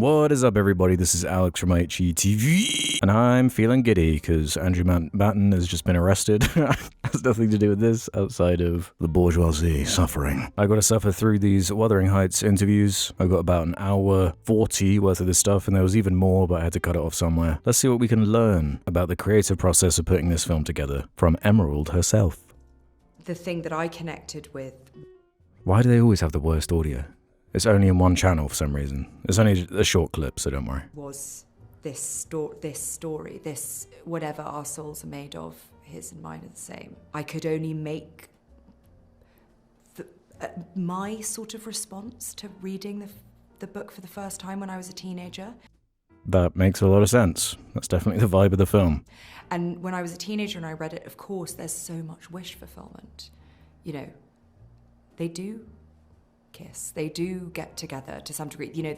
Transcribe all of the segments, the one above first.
What is up, everybody? This is Alex from IHE TV, and I'm feeling giddy because Andrew Batten has just been arrested. Has nothing to do with this outside of the bourgeoisie suffering. I got to suffer through these Wuthering Heights interviews. I got about an hour 40 worth of this stuff, and there was even more, but I had to cut it off somewhere. Let's see what we can learn about the creative process of putting this film together from Emerald herself. The thing that I connected with. Why do they always have the worst audio? It's only in one channel for some reason. It's only a short clip, so don't worry. Was this story, this whatever our souls are made of, his and mine are the same. I could only make my sort of response to reading the book for the first time when I was a teenager. That makes a lot of sense. That's definitely the vibe of the film. And when I was a teenager and I read it, of course, there's so much wish fulfillment. You know, they do kiss. They do get together to some degree. You know,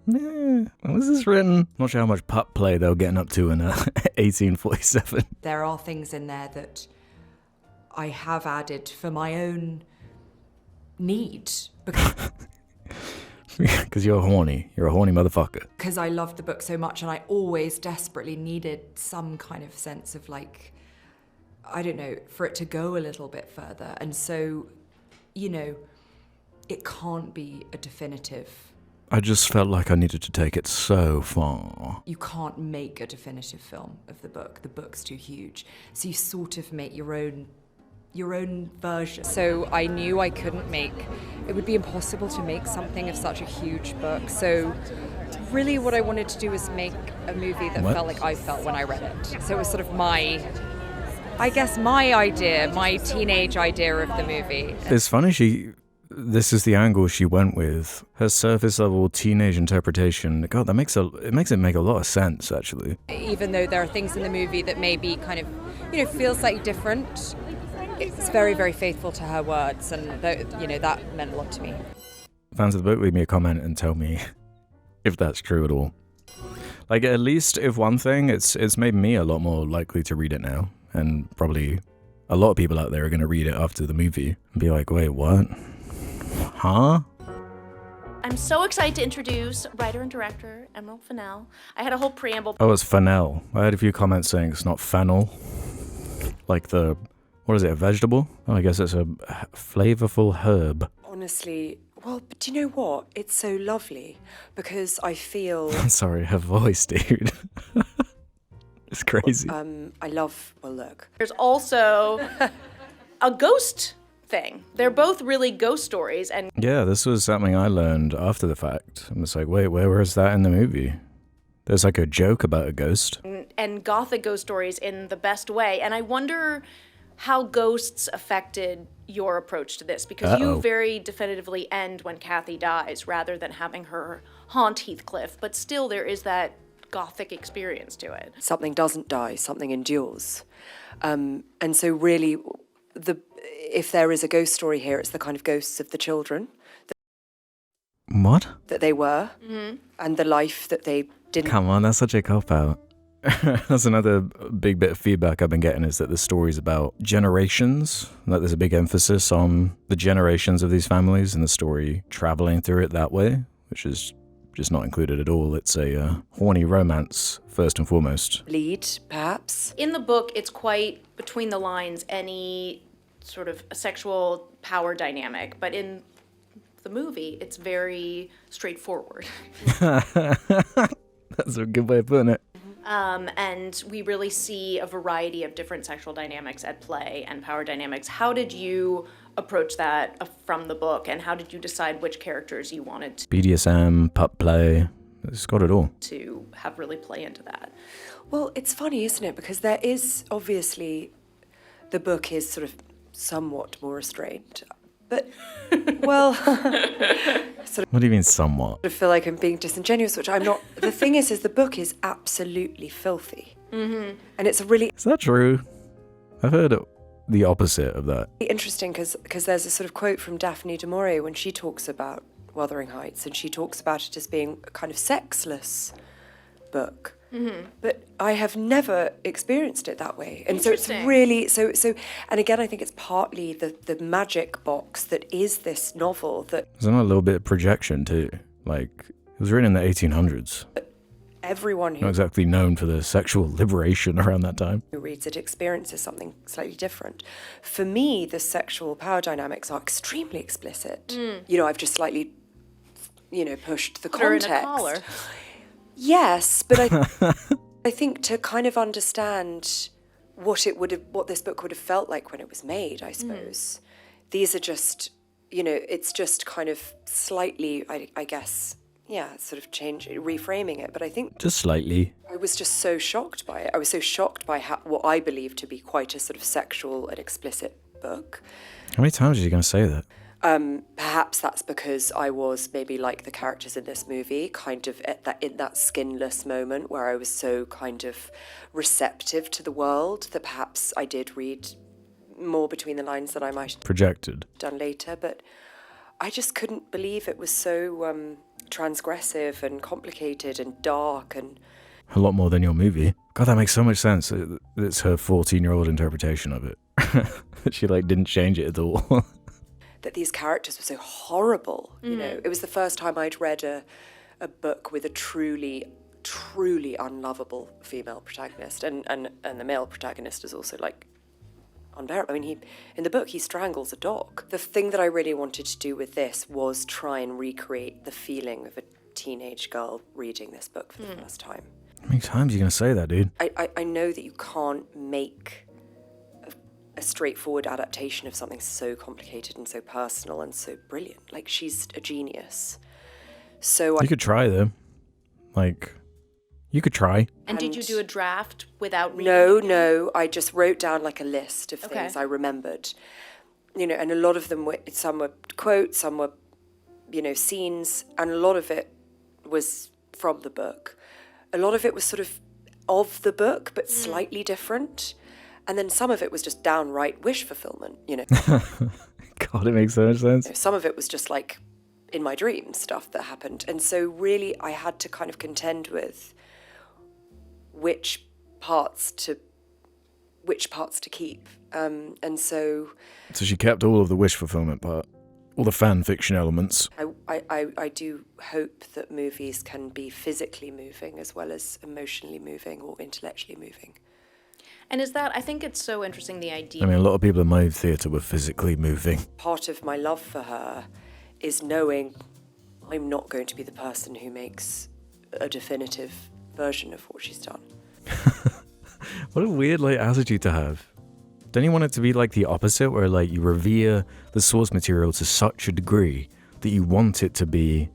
When was this written? Not sure how much pup play they were getting up to in 1847. There are things in there that I have added for my own need. Because you're horny. You're a horny motherfucker. Because I loved the book so much and I always desperately needed some kind of sense of like, I don't know, for it to go a little bit further. And so, you know, it can't be a definitive. I just felt like I needed to take it so far. You can't make a definitive film of the book. The book's too huge. So you sort of make your own version. So I knew I couldn't it would be impossible to make something of such a huge book. So really what I wanted to do was make a movie that felt like I felt when I read it. So it was sort of my idea, my teenage idea of the movie. It's funny this is the angle she went with. Her surface level teenage interpretation. God, it makes it make a lot of sense, actually. Even though there are things in the movie that maybe kind of, you know, feel slightly different, it's very, very faithful to her words, and that meant a lot to me. Fans of the book, leave me a comment and tell me if that's true at all. Like, at least if one thing, it's made me a lot more likely to read it now, and probably a lot of people out there are going to read it after the movie and be like, wait, what? Huh? I'm so excited to introduce writer and director Emerald Fennell. I had a whole preamble. Oh, it's fennel. I had a few comments saying it's not fennel. Like what is it, a vegetable? Oh, I guess it's a flavorful herb. Honestly, well, but do you know what? It's so lovely because I feel... Sorry, her voice, dude. It's crazy. Look. There's also a ghost thing. They're both really ghost stories, and yeah, this was something I learned after the fact. I'm just like, wait, where was that in the movie? There's like a joke about a ghost. And gothic ghost stories in the best way. And I wonder how ghosts affected your approach to this, because you very definitively end when Kathy dies rather than having her haunt Heathcliff, but still there is that gothic experience to it. Something doesn't die, something endures. And so really, if there is a ghost story here, it's the kind of ghosts of the children. What? That they were, and the life that they didn't. Come on, that's such a cop-out. That's another big bit of feedback I've been getting, is that the story's about generations, that there's a big emphasis on the generations of these families and the story traveling through it that way, which is just not included at all. It's a horny romance, first and foremost. Lead, perhaps. In the book, it's quite between the lines, any sort of a sexual power dynamic, but in the movie, it's very straightforward. That's a good way of putting it. And we really see a variety of different sexual dynamics at play and power dynamics. How did you approach that from the book, and how did you decide which characters you wanted to BDSM, pup play, it's got it all. To have really play into that? Well, it's funny, isn't it? Because there is, obviously, the book is sort of somewhat more restrained. But, well... What do you mean, somewhat? I feel like I'm being disingenuous, which I'm not. The thing is the book is absolutely filthy. Mm-hmm. And it's really... Is that true? I've heard the opposite of that. Interesting, because there's a sort of quote from Daphne du Maurier when she talks about Wuthering Heights, and she talks about it as being a kind of sexless book. Mm-hmm. But I have never experienced it that way. And so it's really, so and again, I think it's partly the magic box that is this novel that... There's a little bit of projection too. Like, It was written in the 1800s. Everyone Not who exactly known for their sexual liberation around that time. reads it experiences something slightly different. For me, the sexual power dynamics are extremely explicit. You know, I've just slightly, pushed the Put her in context. a collar. Yes, but I think to kind of understand what this book would have felt like when it was made, I suppose. These are just, it's just kind of slightly, I guess, sort of reframing it. But I think Just slightly. I was just so shocked by it. I was so shocked by what I believe to be quite a sort of sexual and explicit book. How many times are you going to say that? Perhaps that's because I was maybe like the characters in this movie, kind of in that skinless moment where I was so kind of receptive to the world that perhaps I did read more between the lines than I might have Projected. done later. But I just couldn't believe it was so transgressive and complicated and dark and... A lot more than your movie. God, that makes so much sense. It's her 14-year-old interpretation of it. She, didn't change it at all. that these characters were so horrible, you know. It was the first time I'd read a book with a truly unlovable female protagonist. And the male protagonist is also, unbearable. I mean, in the book, he strangles a dog. The thing that I really wanted to do with this was try and recreate the feeling of a teenage girl reading this book for the first time. How many times are you going to say that, dude? I know that you can't make a straightforward adaptation of something so complicated and so personal and so brilliant. She's a genius. So You could try, though. You could try. And did you do a draft without reading it? No. I just wrote down a list of Okay. things I remembered. And a lot of them some were quotes, some were, scenes, and a lot of it was from the book. A lot of it was sort of the book, but slightly different. And then some of it was just downright wish fulfillment, God, it makes so much sense. Some of it was just in my dreams stuff that happened. And so really I had to kind of contend with which parts to keep. And so she kept all of the wish fulfillment part, all the fan fiction elements. I do hope that movies can be physically moving as well as emotionally moving or intellectually moving. And I think it's so interesting, the idea. I mean, a lot of people in my theatre were physically moving. Part of my love for her is knowing I'm not going to be the person who makes a definitive version of what she's done. What a weird, attitude to have. Don't you want it to be the opposite, where, you revere the source material to such a degree that you want it to be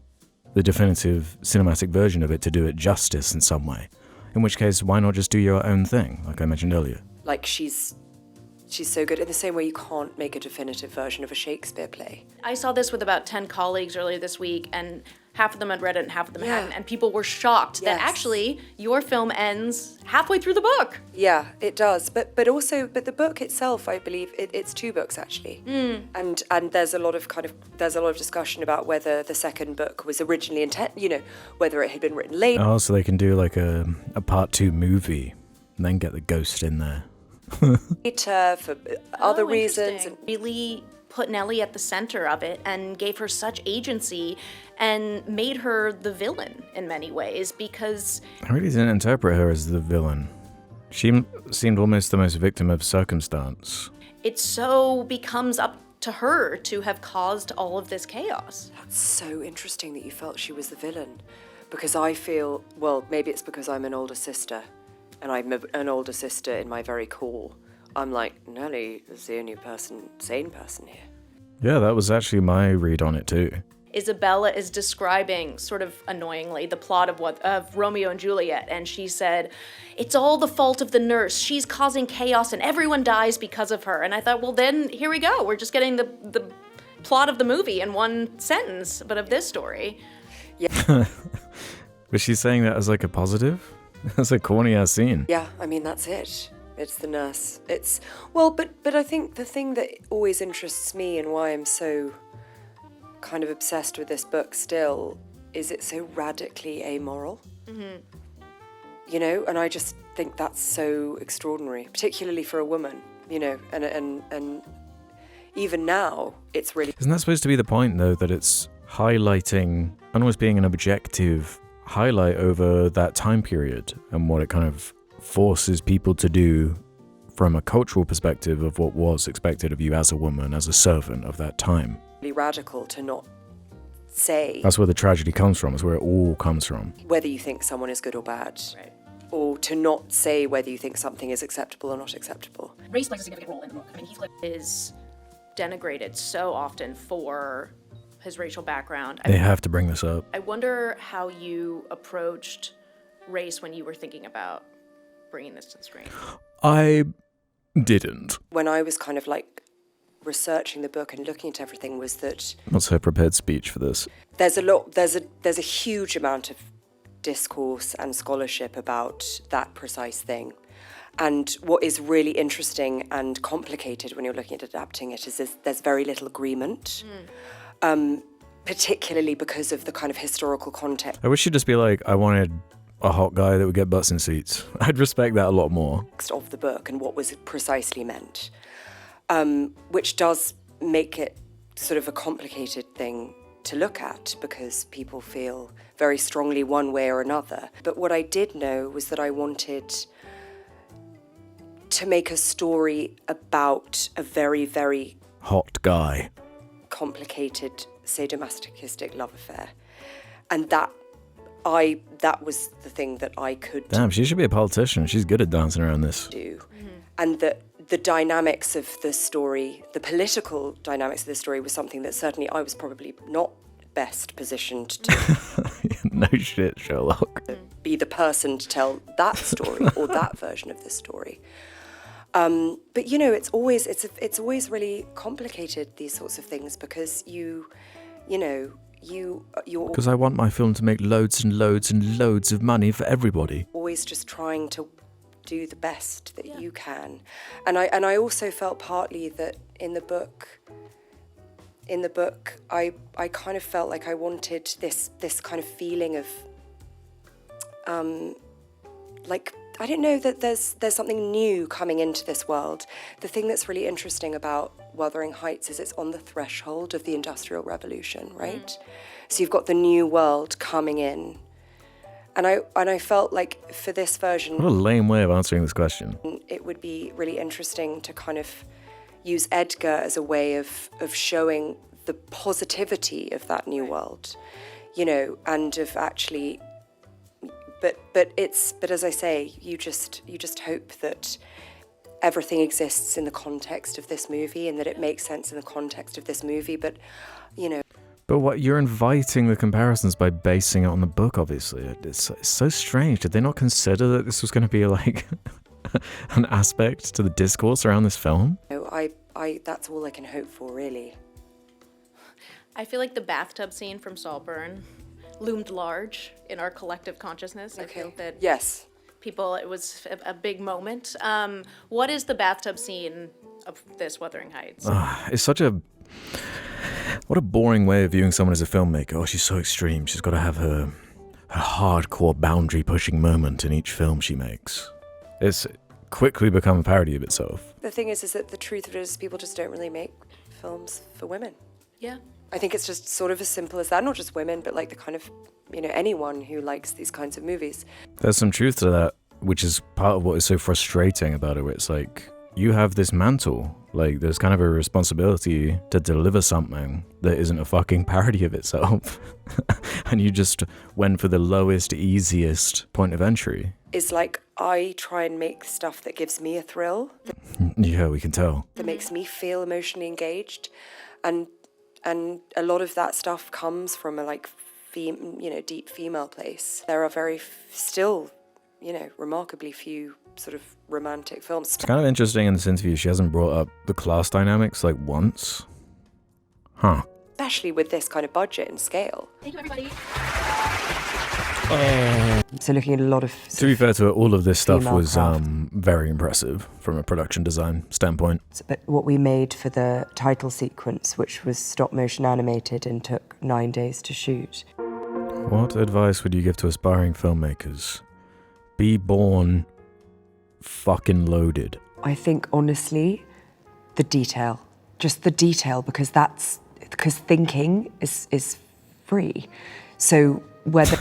the definitive cinematic version of it to do it justice in some way? In which case, why not just do your own thing, like I mentioned earlier? She's so good. In the same way you can't make a definitive version of a Shakespeare play. I saw this with about 10 colleagues earlier this week, and half of them had read it and half of them Yeah. hadn't, and people were shocked that Yes. actually your film ends halfway through the book. Yeah, it does. But the book itself, I believe, it's 2 books actually. And there's a lot of discussion about whether the second book was originally whether it had been written later. Oh, so they can do a part 2 movie and then get the ghost in there. For other reasons. Interesting. Really put Nellie at the center of it and gave her such agency and made her the villain in many ways, because I really didn't interpret her as the villain. She seemed almost the most victim of circumstance. it so becomes up to her to have caused all of this chaos. That's so interesting that you felt she was the villain. Because I feel, well, maybe it's because I'm an older sister, and I'm an older sister in my very core. I'm like, Nellie is the only sane person here. Yeah, that was actually my read on it too. Isabella is describing, sort of annoyingly, the plot of Romeo and Juliet, and she said, it's all the fault of the nurse. She's causing chaos and everyone dies because of her. And I thought, well, then here we go. We're just getting the plot of the movie in one sentence, but of this story. Yeah. Was she saying that as like a positive? That's a corny ass scene. Yeah, I mean, that's it. It's the nurse. But I think the thing that always interests me and why I'm so kind of obsessed with this book still is it's so radically amoral. Mm-hmm. You know, and I just think that's so extraordinary, particularly for a woman, you know, and even now it's really... Isn't that supposed to be the point though, that it's highlighting and almost being an objective highlight over that time period and what it kind of forces people to do from a cultural perspective of what was expected of you as a woman, as a servant of that time. Really radical to not say. That's where the tragedy comes from, is where it all comes from. Whether you think someone is good or bad. Right. Or to not say whether you think something is acceptable or not acceptable. Race plays a significant role in the book. I mean, Heathcliff is denigrated so often for his racial background. They have to bring this up. I wonder how you approached race when you were thinking about bringing this to the screen. I didn't. When I was kind of like researching the book and looking at everything, was that... What's her prepared speech for this? There's a huge amount of discourse and scholarship about that precise thing. And what is really interesting and complicated when you're looking at adapting it is there's very little agreement, particularly because of the kind of historical context. I wish you'd just be like, I wanted a hot guy that would get butts in seats. I'd respect that a lot more. Of the book and what was precisely meant, which does make it sort of a complicated thing to look at because people feel very strongly one way or another. But what I did know was that I wanted to make a story about a very, very hot guy, complicated sadomasochistic love affair, and that was the thing that I could. Damn, she should be a politician. She's good at dancing around this. And that the dynamics of the story, the political dynamics of the story, was something that certainly I was probably not best positioned to. No shit, Sherlock. Be the person to tell that story or that version of the story. But you know, it's always really complicated, these sorts of things, because you're because I want my film to make loads and loads and loads of money for everybody. Always just trying to do the best that you can. And I also felt partly that in the book I kind of felt like I wanted this kind of feeling of like, I don't know, that there's something new coming into this world. The thing that's really interesting about Wuthering Heights is it's on the threshold of the Industrial Revolution, right? So you've got the new world coming in. And I felt like for this version... What a lame way of answering this question. It would be really interesting to kind of use Edgar as a way of showing the positivity of that new world, you know, and of actually... But as I say, you just hope that everything exists in the context of this movie and that it makes sense in the context of this movie. But, you know. But what you're inviting the comparisons by basing it on the book, obviously. It's so strange. Did they not consider that this was going to be like an aspect to the discourse around this film? No, I that's all I can hope for, really. I feel like the bathtub scene from Saltburn loomed large in our collective consciousness. Okay. I feel that yes, people, it was a big moment. What is the bathtub scene of this Wuthering Heights? It's such a... What a boring way of viewing someone as a filmmaker. Oh, she's so extreme. She's got to have her hardcore boundary-pushing moment in each film she makes. It's quickly become a parody of itself. the thing is that the truth of it is people just don't really make films for women. Yeah. I think it's just sort of as simple as that. Not just women, but like the kind of, you know, anyone who likes these kinds of movies. There's some truth to that, which is part of what is so frustrating about it. Where it's like, you have this mantle. Like, there's kind of a responsibility to deliver something that isn't a fucking parody of itself. And you just went for the lowest, easiest point of entry. It's like, I try and make stuff that gives me a thrill. Yeah, we can tell. That makes me feel emotionally engaged. And a lot of that stuff comes from a deep female place. There are still, remarkably few sort of romantic films. It's kind of interesting in this interview she hasn't brought up the class dynamics like once. Huh. Especially with this kind of budget and scale. Thank you, everybody. So looking at a lot of... To be fair to it, all of this stuff was craft. very impressive from a production design standpoint. But what we made for the title sequence, which was stop motion animated and took 9 days to shoot. What advice would you give to aspiring filmmakers? Be born fucking loaded. I think, honestly, the detail. Just the detail, because thinking is free. So whether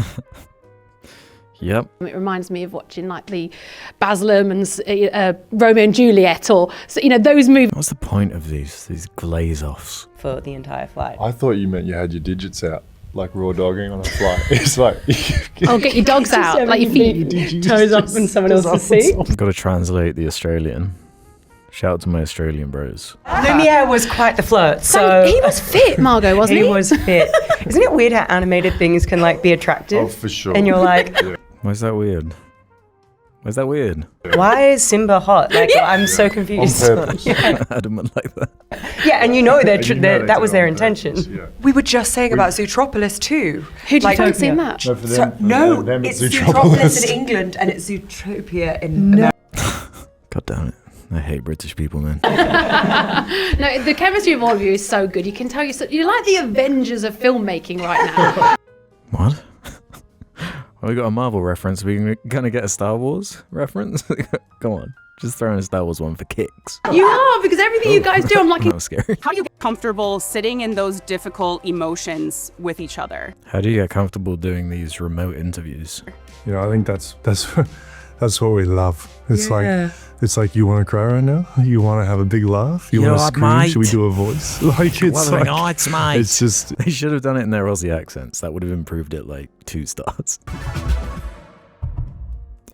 Yep. It reminds me of watching like the Baz Luhrmann's Romeo and Juliet, or those movies. What's the point of these glaze-offs? For the entire flight. I thought you meant you had your digits out, like raw dogging on a flight. It's like... I'll get your dogs out, like your feet, toes up in someone else's seat. I've got to translate the Australian. Shout out to my Australian bros. Lumiere was quite the flirt, so... He was fit, Margot, wasn't he? He was fit. Isn't it weird how animated things can like be attractive? Oh, for sure. And you're like... Why is that weird? Why is that weird? Why is Simba hot? Like, I'm so confused. On purpose. Adamant like that. Yeah, and you know that And you know that was they their did it on purpose, intention. yeah. We were just saying about Zootropolis too. Who do you Like- fancy in that? No, for So, them, no, them it's Zootropolis. Zootropolis in England and it's Zootopia in America. God damn it. I hate British people, man. No, the chemistry of all of you is so good. You can tell you're like the Avengers of filmmaking right now. What? Well, we got a Marvel reference. We gonna get a Star Wars reference? Come on. Just throw in a Star Wars one for kicks. You are, because everything you guys do, I'm like, That was scary. How do you get comfortable sitting in those difficult emotions with each other? How do you get comfortable doing these remote interviews? You know, I think that's what we love. It's like you want to cry right now? You want to have a big laugh? You want to scream? mate. Should we do a voice? Like it's Wuthering like, Heights, mate. it's just They should have done it in their Aussie accents. That would have improved it like 2 stars.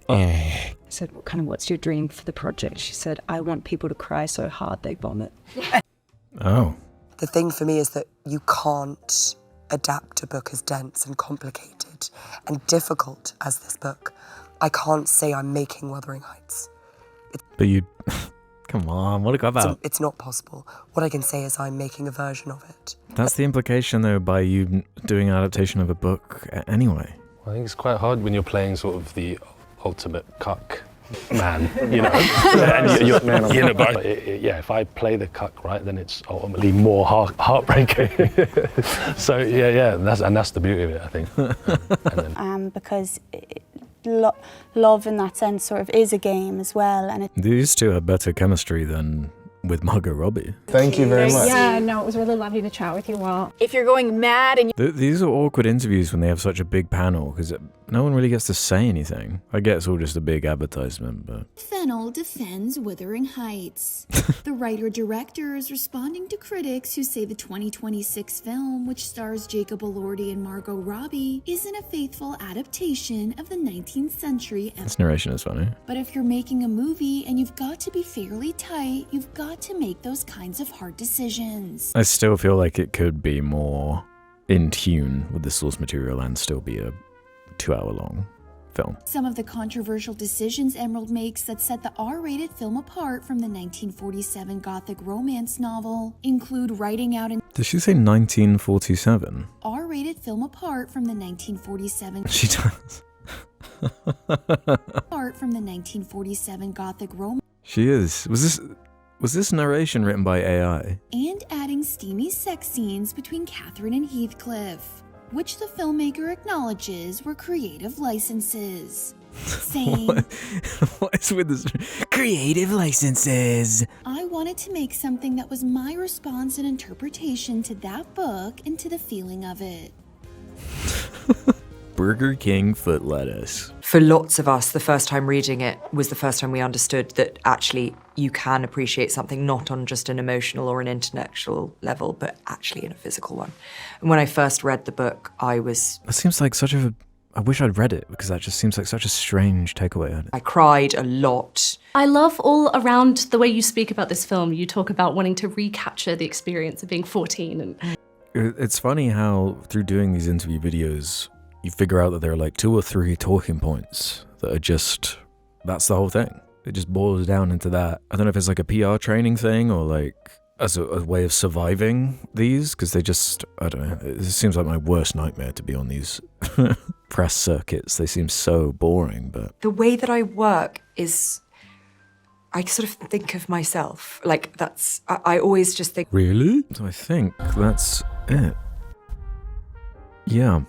I said, what's your dream for the project? She said, I want people to cry so hard they vomit. Oh. The thing for me is that you can't adapt a book as dense and complicated and difficult as this book. I can't say I'm making Wuthering Heights. But you... Come on, what a cop out. It's not possible. What I can say is I'm making a version of it. That's the implication, though, by you doing an adaptation of a book anyway. I think it's quite hard when you're playing sort of the ultimate cuck man, you know. And if I play the cuck right, then it's ultimately more heartbreaking. So that's the beauty of it, I think. Because love in that sense sort of is a game as well, and These two have better chemistry than with Margot Robbie. Thank you very much. yeah, no, it was really lovely to chat with you all. If you're going mad and These are awkward interviews when they have such a big panel, because no one really gets to say anything. I get it's all just a big advertisement, but... Fennell defends Wuthering Heights. The writer-director is responding to critics who say the 2026 film, which stars Jacob Elordi and Margot Robbie, isn't a faithful adaptation of the 19th century. This narration is funny. But if you're making a movie and you've got to be fairly tight, you've got to make those kinds of hard decisions. I still feel like it could be more in tune with the source material and still be a 2-hour-long film. Some of the controversial decisions Emerald makes that set the R-rated film apart from the 1947 Gothic romance novel include writing out an Did she say 1947? R-rated film apart from the 1947 She does. apart from the 1947 Gothic romance She is. Was this narration written by AI? and adding steamy sex scenes between Catherine and Heathcliff, which the filmmaker acknowledges were creative licenses. Saying, What is with this? Creative licenses. I wanted to make something that was my response and interpretation to that book and to the feeling of it. Burger King foot lettuce. for lots of us, the first time reading it was the first time we understood that actually you can appreciate something not on just an emotional or an intellectual level, but actually in a physical one. And when I first read the book, I was... That seems like such a... I wish I'd read it, because that just seems like such a strange takeaway. I cried a lot. I love all around the way you speak about this film. You talk about wanting to recapture the experience of being 14. And It's funny how through doing these interview videos, you figure out that there are like 2 or 3 talking points that are just... That's the whole thing. It just boils down into that. I don't know if it's like a PR training thing or like as a way of surviving these, because they just... I don't know. It seems like my worst nightmare to be on these press circuits. They seem so boring, but... The way that I work is... I sort of think of myself. Like, that's... I always just think... Really? So I think that's it. Yeah.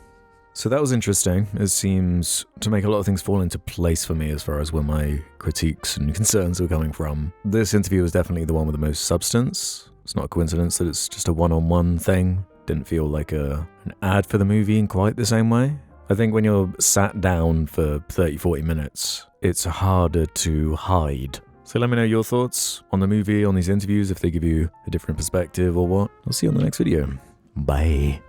So that was interesting. It seems to make a lot of things fall into place for me as far as where my critiques and concerns were coming from. This interview was definitely the one with the most substance. It's not a coincidence that it's just a one-on-one thing Didn't feel like an ad for the movie in quite the same way. I think when you're sat down for 30-40 minutes, it's harder to hide. So let me know your thoughts on the movie, on these interviews, if they give you a different perspective or what. I'll see you on the next video. Bye.